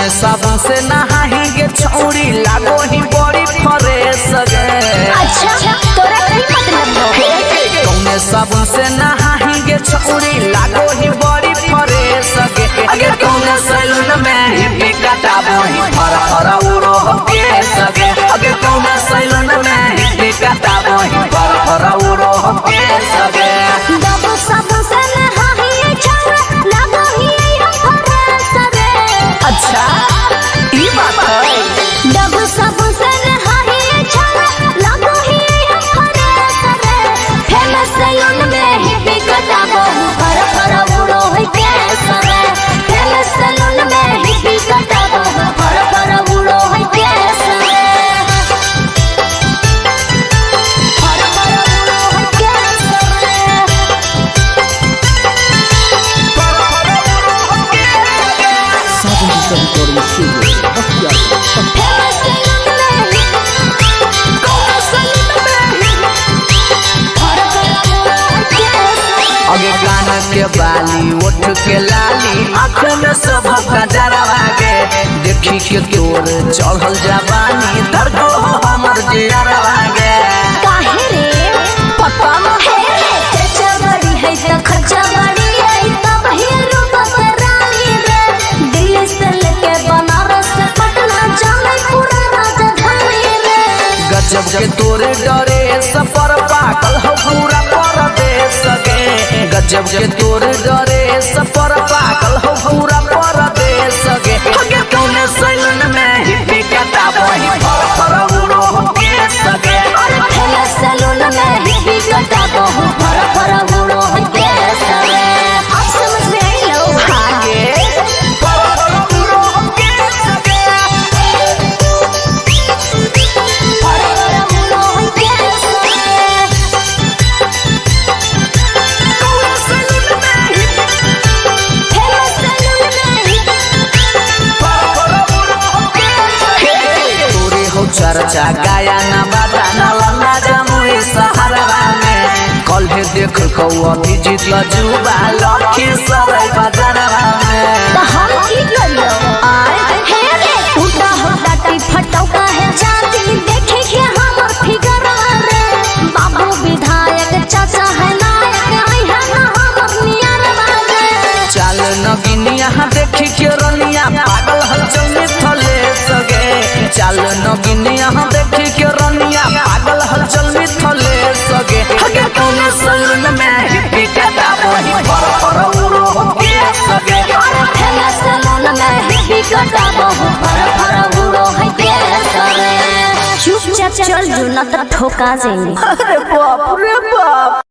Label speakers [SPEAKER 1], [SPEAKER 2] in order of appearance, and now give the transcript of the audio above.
[SPEAKER 1] कौने साबुन से नहाएंगे छौरी लागो ही बड़ी फ्रेश गे।
[SPEAKER 2] अच्छा तोरा की मतलब हो?
[SPEAKER 1] कौने साबुन से नहाएंगे छौरी लागो ही बड़ी फ्रेश गे। अगे कौने सैलून में ही भी कटाबो ही फरा फरा उड़ो के सगे। अगे कौने सैलून में ही भी कटाबो ही फरा फरा उड़ो के सगे।
[SPEAKER 2] डबल साबुन से नहाएंगे छौरी लागो ही फ्रेश गे।
[SPEAKER 1] अच्छा ई बात है।
[SPEAKER 2] डबल साबुन से नहाएंगे छौरी लागो ही फ्रेश गे। फेमस सैलून में ही भी कटाबो फरा फरा उड़ो के सगे। फेमस सैलून में ही भी कटाबो फरा फरा उड़ो के सगे। फरा फरा उड़ो के सगे।
[SPEAKER 1] अगे कान के बाली ओठ के लाली आँख में सब गजरवा गे। देखी के तोर चढ़ल जवानी दर्दो हमर जियरवा गे।
[SPEAKER 2] काहे रे पप्पा हे चचा बड़ी है त खर्चा बड़ी है तब ही रूप से रानी रे। दिल्ली से लेके बनारस से पटना जाने पूरा राजधानी रे।
[SPEAKER 1] गजब के तोरे डरे सफर पागल हो पूरा परदेश गे। गजब के तोरे डरे सफर पागल हो पूरा परदेश गे। अगे कौने सैलून में ही भी कटाबो ही फर फर उड़ो के सगे।
[SPEAKER 2] और फेमस सैलून में भी कटाबो फर फर उड़ो के सगे। आप समझ में आई लो?
[SPEAKER 1] आगे फर फर उड़ो के सगे।
[SPEAKER 2] फर फर उड़ो के सगे।
[SPEAKER 1] कौने सैलून में ही
[SPEAKER 2] फेमस सैलून में
[SPEAKER 1] फर फर उड़ो के सगे। तोरे हो चर्चा गाया ना बाटा नालंदा जमुई सहरवा में। कल है देख कौआ जीत जुबा लखी सराय बाजारवा में।
[SPEAKER 2] तो हम की करियो? आए हे रे टूटा हो टाटी फटौका है जाती देखे के हमर फिगर रे। बाबू विधायक चाचा है नायक आई है ना हमर नियर बाजे।
[SPEAKER 1] चाल नगिनिया देखी के रनिया पागल हलचल में थले सगे। चाल नगिनिया देखी के रनिया पागल हलचल में थले सगे। अगे कौने सैलून में ही भी कटाबो ही फर फर उड़ो के सगे।
[SPEAKER 2] और फेमस सैलून में भी कटाबो फर फर उड़ो के सगे। चुपचाप चल जो न तो ठोका जाएंगे।
[SPEAKER 1] अरे बाप रे बाप।